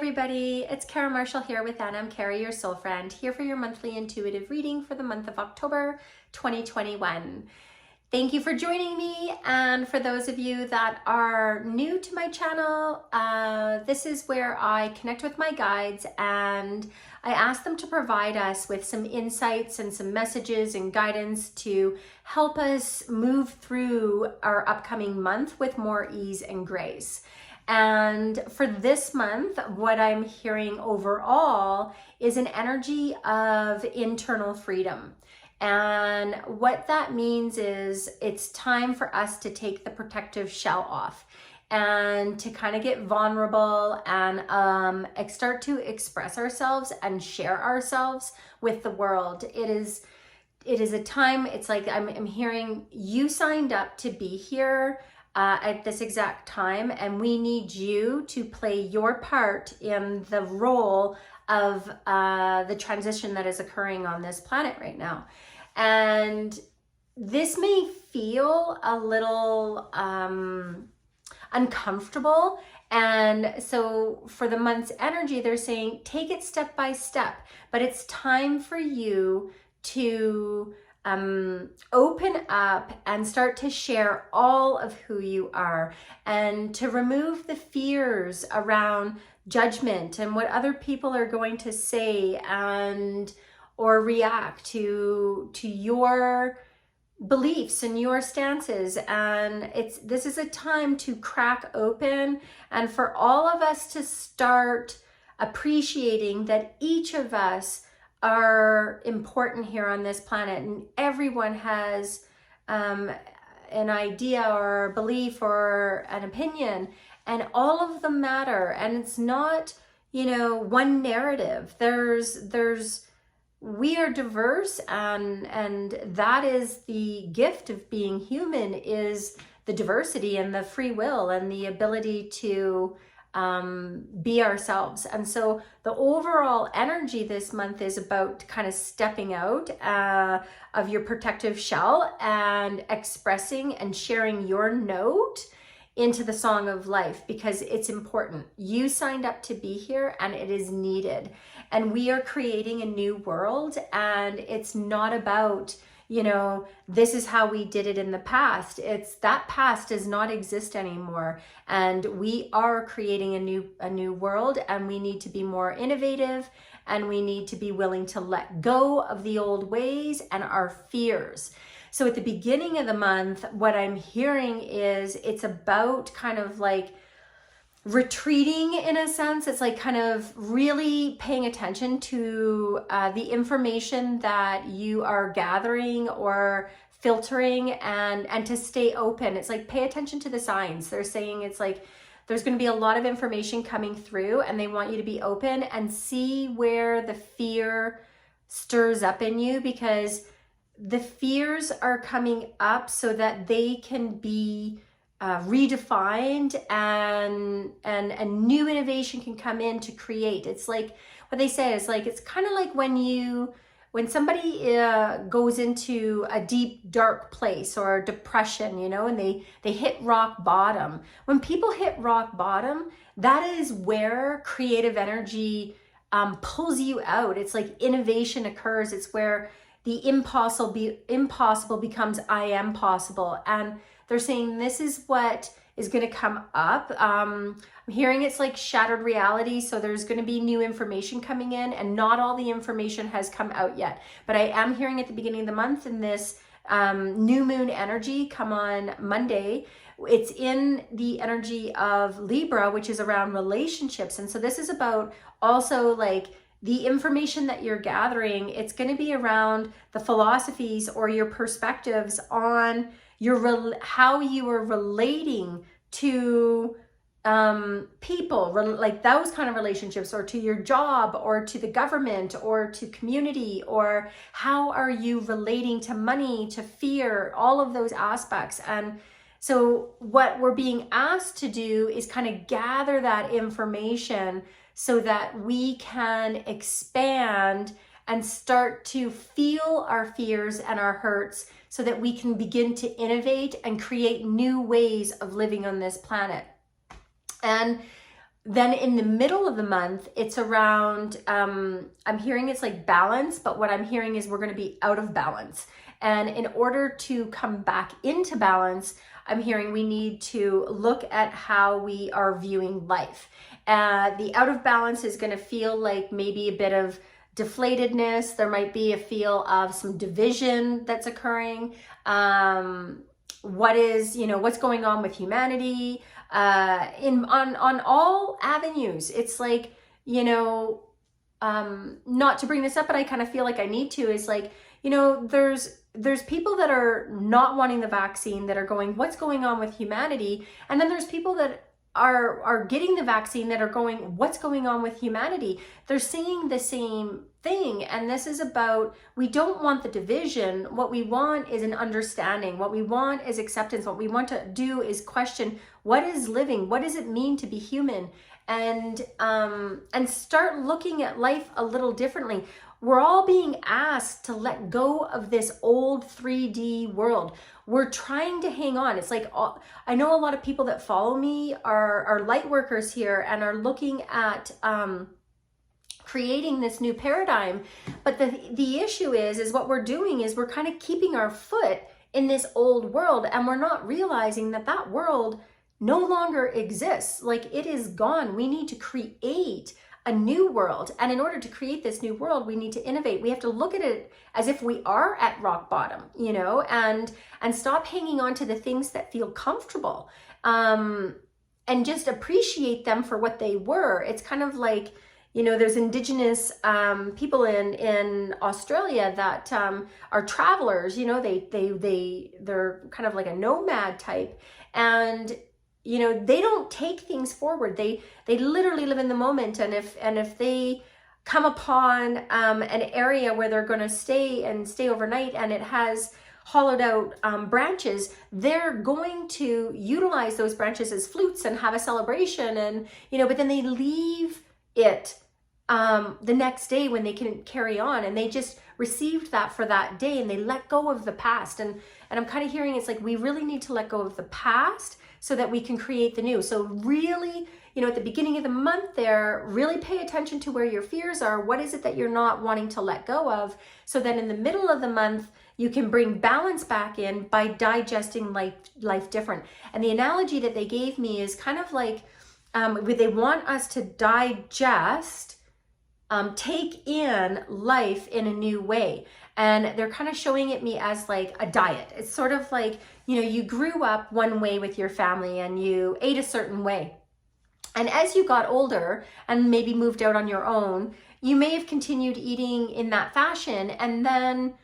everybody, it's Kara Marshall here with Anna. I'm Kara, your soul friend, here for your monthly intuitive reading for the month of October 2021. Thank you for joining me, and for those of you that are new to my channel, this is where I connect with my guides and I ask them to provide us with some insights and some messages and guidance to help us move through our upcoming month with more ease and grace. And for this month, what I'm hearing overall is an energy of internal freedom. And what that means is it's time for us to take the protective shell off and to kind of get vulnerable and start to express ourselves and share ourselves with the world. It is a time, it's like I'm hearing you signed up to be here at this exact time, and we need you to play your part in the role of the transition that is occurring on this planet right now. And this may feel a little uncomfortable, and so for the month's energy, they're saying take it step by step, but it's time for you to open up and start to share all of who you are, and to remove the fears around judgment and what other people are going to say and or react to your beliefs and your stances. And this is a time to crack open and for all of us to start appreciating that each of us are important here on this planet, and everyone has an idea or a belief or an opinion, and all of them matter. And it's not, one narrative. We are diverse, and that is the gift of being human, is the diversity and the free will and the ability to be ourselves. And so the overall energy this month is about kind of stepping out of your protective shell and expressing and sharing your note into the song of life, because it's important. You signed up to be here and it is needed. And we are creating a new world, and it's not about, this is how we did it in the past. It's that past does not exist anymore. And we are creating a new world, and we need to be more innovative, and we need to be willing to let go of the old ways and our fears. So at the beginning of the month, what I'm hearing is it's about kind of like retreating in a sense. It's like kind of really paying attention to the information that you are gathering or filtering, and to stay open. It's like pay attention to the signs. They're saying it's like there's going to be a lot of information coming through, and they want you to be open and see where the fear stirs up in you, because the fears are coming up so that they can be redefined, and new innovation can come in to create. It's like what they say is like, it's kind of like when somebody goes into a deep dark place or depression, and they hit rock bottom. When people hit rock bottom, that is where creative energy pulls you out. It's like innovation occurs. It's where the impossible becomes I am possible. And they're saying this is what is going to come up. I'm hearing it's like shattered reality. So there's going to be new information coming in, and not all the information has come out yet. But I am hearing at the beginning of the month, in this new moon energy come on Monday, it's in the energy of Libra, which is around relationships. And so this is about also like the information that you're gathering. It's going to be around the philosophies or your perspectives on how you are relating to people, like those kind of relationships, or to your job, or to the government, or to community, or how are you relating to money, to fear, all of those aspects. And so what we're being asked to do is kind of gather that information so that we can expand and start to feel our fears and our hurts, so that we can begin to innovate and create new ways of living on this planet. And then in the middle of the month, it's around, I'm hearing it's like balance, but what I'm hearing is we're going to be out of balance. And in order to come back into balance, I'm hearing we need to look at how we are viewing life. The out of balance is going to feel like maybe a bit of deflatedness. There might be a feel of some division that's occurring. What's going on with humanity? On all avenues. It's like, not to bring this up, but I kind of feel like I need to, is like, there's people that are not wanting the vaccine that are going, what's going on with humanity? And then there's people that are getting the vaccine that are going, what's going on with humanity? They're saying the same thing. And this is about, we don't want the division. What we want is an understanding. What we want is acceptance. What we want to do is question, what is living? What does it mean to be human? And start looking at life a little differently. We're all being asked to let go of this old 3D world. We're trying to hang on. It's like, I know a lot of people that follow me are light workers here and are looking at creating this new paradigm. But the issue is what we're doing is we're kind of keeping our foot in this old world, and we're not realizing that world no longer exists. Like, it is gone. We need to create a new world. And in order to create this new world, we need to innovate. We have to look at it as if we are at rock bottom, and stop hanging on to the things that feel comfortable, and just appreciate them for what they were. It's kind of like, there's indigenous people in Australia that are travelers. They're kind of like a nomad type, and they don't take things forward. They literally live in the moment. And if they come upon an area where they're going to stay overnight, and it has hollowed out branches, they're going to utilize those branches as flutes and have a celebration. And, but then they leave it the next day when they can carry on, and they just received that for that day, and they let go of the past. And I'm kind of hearing it's like, we really need to let go of the past so that we can create the new. So really, at the beginning of the month there, really pay attention to where your fears are. What is it that you're not wanting to let go of? So then in the middle of the month, you can bring balance back in by digesting life different. And the analogy that they gave me is kind of like, they want us to digest, take in life in a new way. And they're kind of showing it me as like a diet. It's sort of like, you grew up one way with your family and you ate a certain way. And as you got older and maybe moved out on your own, you may have continued eating in that fashion. And then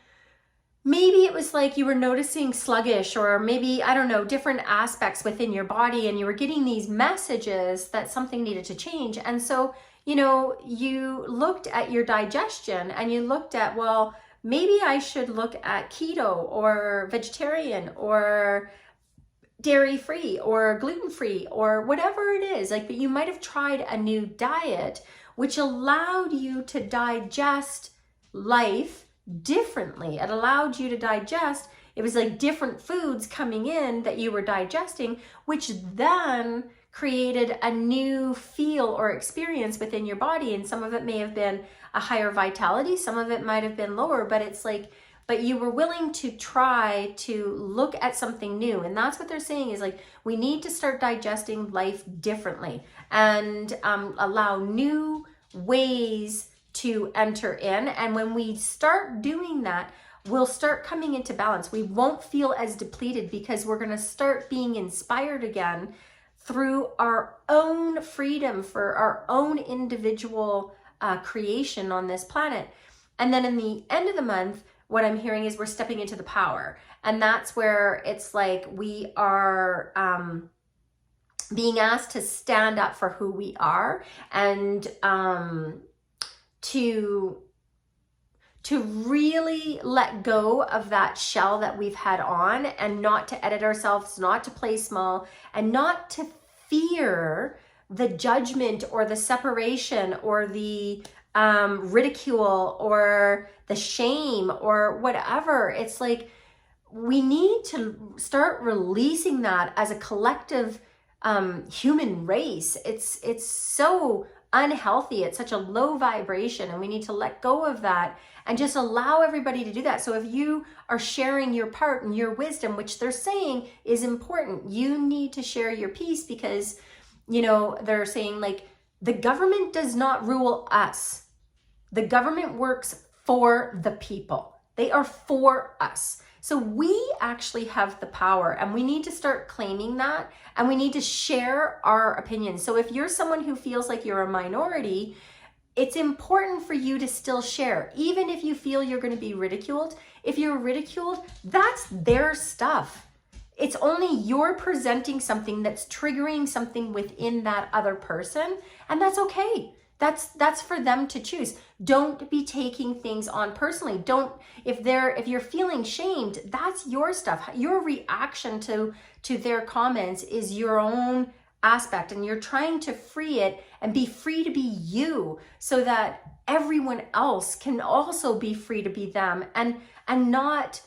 maybe it was like you were noticing sluggish, or maybe, I don't know, different aspects within your body, and you were getting these messages that something needed to change. And so, you looked at your digestion and you looked at, well, maybe I should look at keto or vegetarian or dairy-free or gluten-free or whatever it is. Like, but you might have tried a new diet which allowed you to digest life differently. It allowed you to digest, it was like different foods coming in that you were digesting, which then created a new feel or experience within your body. And some of it may have been a higher vitality, some of it might have been lower, but it's like, but you were willing to try to look at something new. And that's what they're saying is like, we need to start digesting life differently and allow new ways to enter in. And when we start doing that, we'll start coming into balance. We won't feel as depleted because we're going to start being inspired again through our own freedom for our own individual creation on this planet. And then in the end of the month, what I'm hearing is we're stepping into the power. And that's where it's like we are being asked to stand up for who we are and to really let go of that shell that we've had on, and not to edit ourselves, not to play small, and not to fear the judgment or the separation or the ridicule or the shame or whatever. It's like we need to start releasing that as a collective human race. It's so unhealthy. It's such a low vibration, and we need to let go of that and just allow everybody to do that. So if you are sharing your part and your wisdom, which they're saying is important, you need to share your piece, because, you know, they're saying like, the government does not rule us. The government works for the people. They are for us. So we actually have the power, and we need to start claiming that, and we need to share our opinions. So if you're someone who feels like you're a minority, it's important for you to still share, even if you feel you're going to be ridiculed. If you're ridiculed, that's their stuff. It's only you're presenting something that's triggering something within that other person, and that's okay. That's for them to choose. Don't be taking things on personally. Don't, if you're feeling shamed, that's your stuff. Your reaction to their comments is your own aspect, and you're trying to free it and be free to be you, so that everyone else can also be free to be them, and not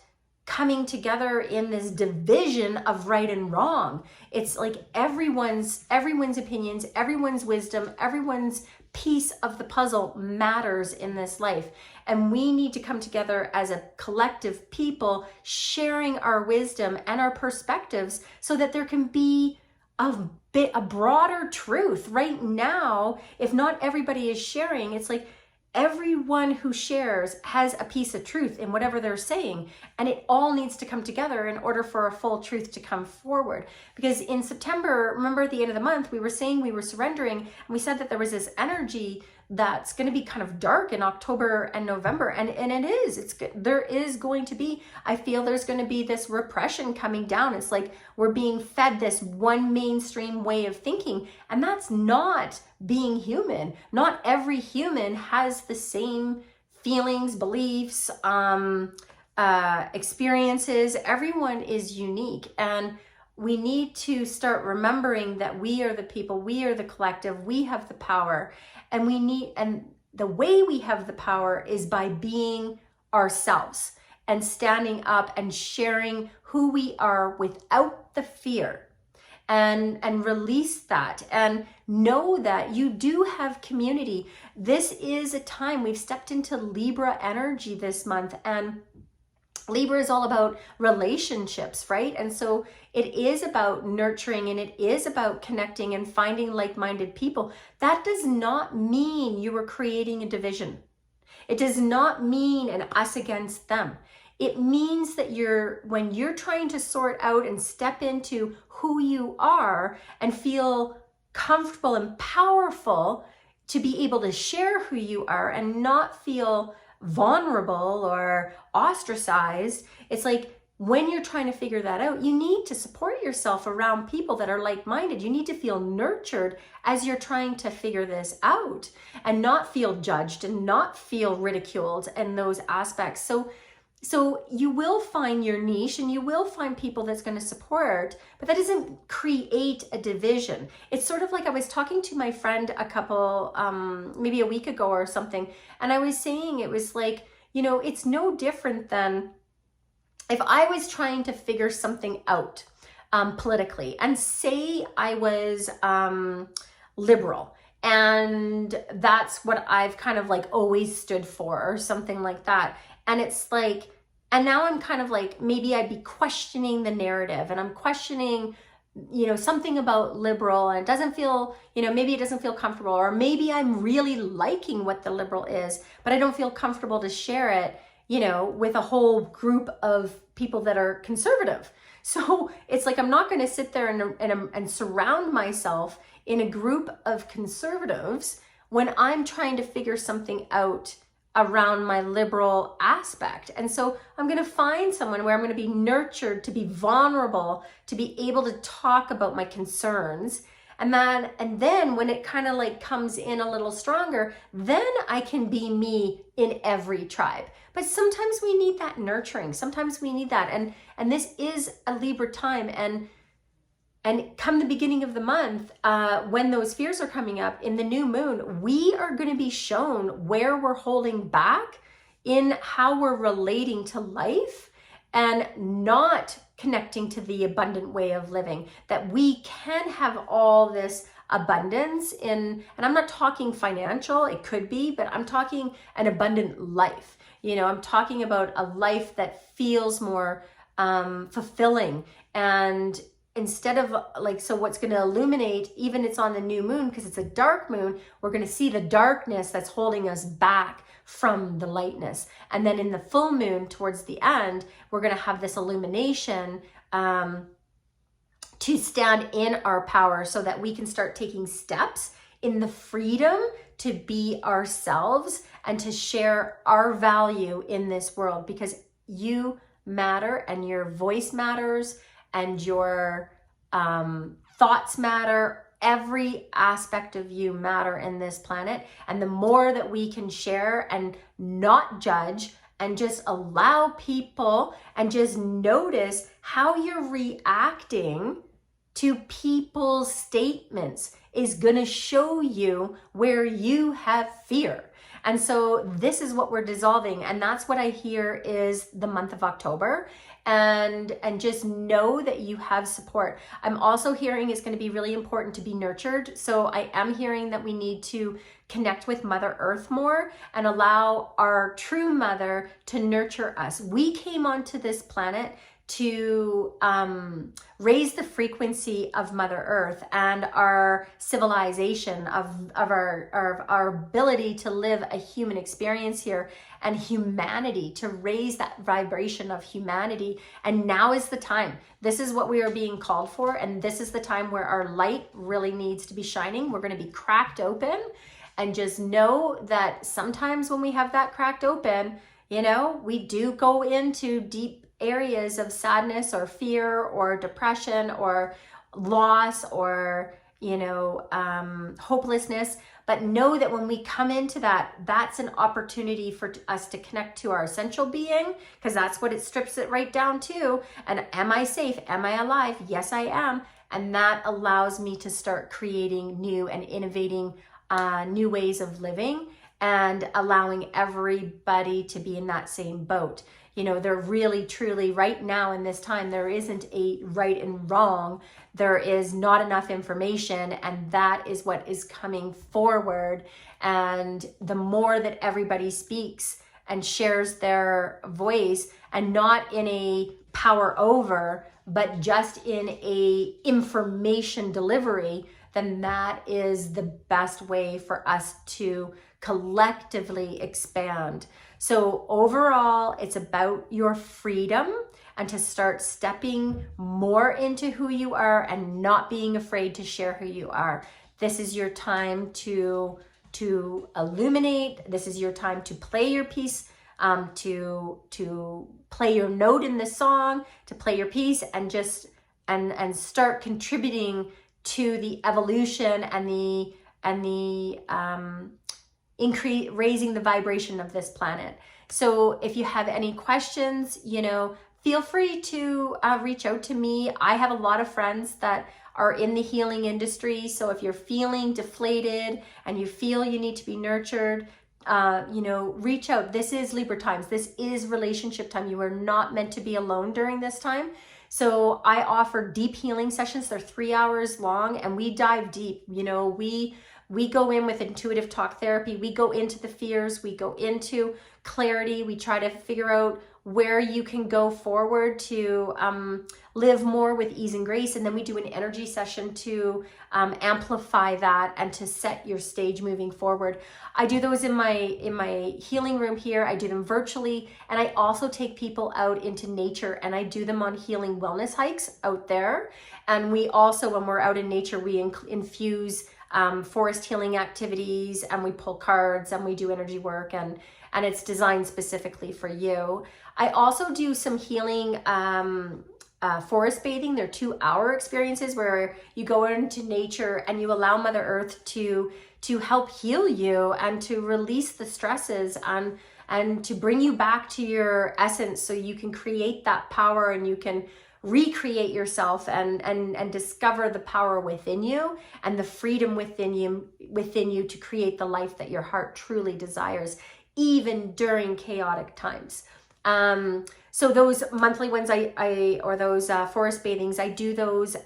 coming together in this division of right and wrong. It's like everyone's opinions, everyone's wisdom, everyone's piece of the puzzle matters in this life. And we need to come together as a collective people, sharing our wisdom and our perspectives, so that there can be a broader truth. Right now, if not everybody is sharing, it's like everyone who shares has a piece of truth in whatever they're saying, and it all needs to come together in order for a full truth to come forward. Because in September, remember at the end of the month, we were saying we were surrendering, and we said that there was this energy that's going to be kind of dark in October and November, and it is. There is going to be, I feel there's going to be this repression coming down. It's like we're being fed this one mainstream way of thinking, and that's not being human. Not every human has the same feelings, beliefs, experiences. Everyone is unique, and we need to start remembering that we are the people, we are the collective, we have the power, and the way we have the power is by being ourselves and standing up and sharing who we are without the fear, and release that, and know that you do have community. This is a time, we've stepped into Libra energy this month, and Libra is all about relationships, right? And so it is about nurturing, and it is about connecting and finding like-minded people. That does not mean you are creating a division. It does not mean an us against them. It means that when you're trying to sort out and step into who you are and feel comfortable and powerful to be able to share who you are and not feel vulnerable or ostracized, it's like when you're trying to figure that out, you need to support yourself around people that are like-minded. You need to feel nurtured as you're trying to figure this out, and not feel judged and not feel ridiculed in those aspects. So you will find your niche, and you will find people that's going to support, but that doesn't create a division. It's sort of like, I was talking to my friend a couple, maybe a week ago or something, and I was saying it was like, you know, it's no different than if I was trying to figure something out politically, and say I was liberal, and that's what I've kind of like always stood for or something like that. And it's like, and now I'm kind of like, maybe I'd be questioning the narrative, and I'm questioning, you know, something about liberal, and it doesn't feel, you know, maybe it doesn't feel comfortable, or maybe I'm really liking what the liberal is, but I don't feel comfortable to share it, you know, with a whole group of people that are conservative. So it's like, I'm not going to sit there and surround myself in a group of conservatives when I'm trying to figure something out around my liberal aspect. And so I'm going to find someone where I'm going to be nurtured, to be vulnerable, to be able to talk about my concerns. And then when it kind of like comes in a little stronger, then I can be me in every tribe. But sometimes we need that nurturing. Sometimes we need that. And this is a Libra time. And come the beginning of the month, when those fears are coming up in the new moon, we are going to be shown where we're holding back in how we're relating to life, and not connecting to the abundant way of living, that we can have all this abundance in, and I'm not talking financial, it could be, but I'm talking an abundant life. You know, I'm talking about a life that feels more fulfilling. And instead of like, so what's going to illuminate, even it's on the new moon, because it's a dark moon, we're going to see the darkness that's holding us back from the lightness. And then in the full moon towards the end, we're going to have this illumination to stand in our power, so that we can start taking steps in the freedom to be ourselves and to share our value in this world, because you matter and your voice matters and your thoughts matter. Every aspect of you matter in this planet. And the more that we can share and not judge and just allow people and just notice how you're reacting to people's statements is going to show you where you have fear. And so this is what we're dissolving. And that's what I hear is the month of October. And just know that you have support. I'm also hearing it's going to be really important to be nurtured. So I am hearing that we need to connect with Mother Earth more and allow our true mother to nurture us. We came onto this planet to raise the frequency of Mother Earth and our civilization, of our ability to live a human experience here, and humanity, to raise that vibration of humanity. And now is the time. This is what we are being called for, and this is the time where our light really needs to be shining. We're going to be cracked open, and just know that sometimes when we have that cracked open, you know, we do go into deep areas of sadness or fear or depression or loss or, you know, hopelessness. But know that when we come into that, that's an opportunity for us to connect to our essential being, because that's what it strips it right down to. And am I safe? Am I alive? Yes, I am. And that allows me to start creating new and innovating new ways of living, and allowing everybody to be in that same boat. You know, there really, truly, right now in this time, there isn't a right and wrong. There is not enough information, and that is what is coming forward. And the more that everybody speaks and shares their voice, and not in a power over, but just in a information delivery, then that is the best way for us to collectively expand. So overall, it's about your freedom, and to start stepping more into who you are and not being afraid to share who you are. This is your time to illuminate. This is your time to play your piece, to play your note in the song, to play your piece, and just and start contributing to the evolution and the raising the vibration of this planet. So if you have any questions, you know, feel free to reach out to me. I have a lot of friends that are in the healing industry. So if you're feeling deflated and you feel you need to be nurtured, you know, reach out. This is Libra times. This is relationship time. You are not meant to be alone during this time. So I offer deep healing sessions. They're 3 hours long, and we dive deep. You know, we go in with intuitive talk therapy. We go into the fears. We go into clarity. We try to figure out where you can go forward to live more with ease and grace. And then we do an energy session to amplify that and to set your stage moving forward. I do those in my healing room here. I do them virtually. And I also take people out into nature, and I do them on healing wellness hikes out there. And we also, when we're out in nature, we infuse forest healing activities, and we pull cards, and we do energy work, and it's designed specifically for you. I also do some healing forest bathing. They're 2-hour experiences where you go into nature and you allow Mother Earth to help heal you and to release the stresses and to bring you back to your essence, so you can create that power and you can recreate yourself and discover the power within you and the freedom within you to create the life that your heart truly desires, even during chaotic times. So those monthly ones or those forest bathings, I do those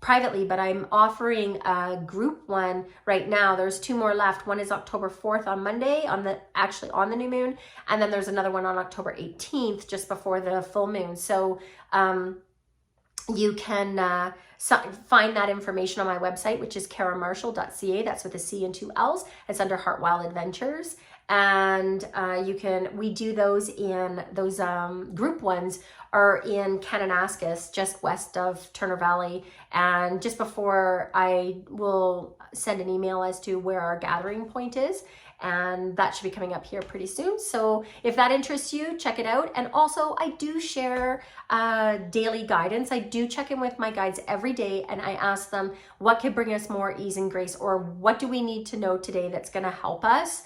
privately, but I'm offering a group one right now. There's 2 more left. One is October 4th on Monday, actually on the new moon. And then there's another one on October 18th, just before the full moon. So you can find that information on my website, which is karamarshall.ca. That's with a C and 2 L's. It's under Heart Wild Adventures. And we do those group ones are in Kananaskis, just west of Turner Valley. And just before, I will send an email as to where our gathering point is. And that should be coming up here pretty soon. So if that interests you, check it out. And also, I do share daily guidance. I do check in with my guides every day, and I ask them what could bring us more ease and grace, or what do we need to know today that's going to help us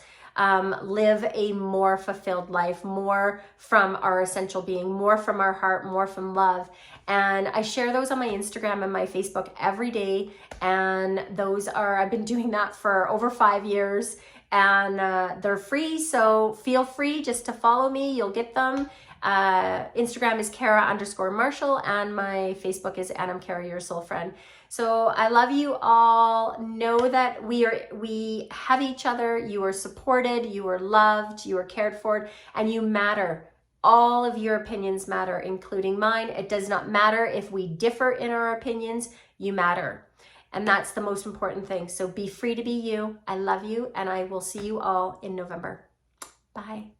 live a more fulfilled life, more from our essential being, more from our heart, more from love. And I share those on my Instagram and my Facebook every day. And I've been doing that for over 5 years, and they're free. So feel free just to follow me. You'll get them. Instagram is Kara_Marshall, and my Facebook is Adam Kara, your soul friend. So I love you all. Know that we have each other. You are supported, you are loved, you are cared for, and you matter. All of your opinions matter, including mine. It does not matter if we differ in our opinions. You matter. And that's the most important thing. So be free to be you. I love you, and I will see you all in November. Bye.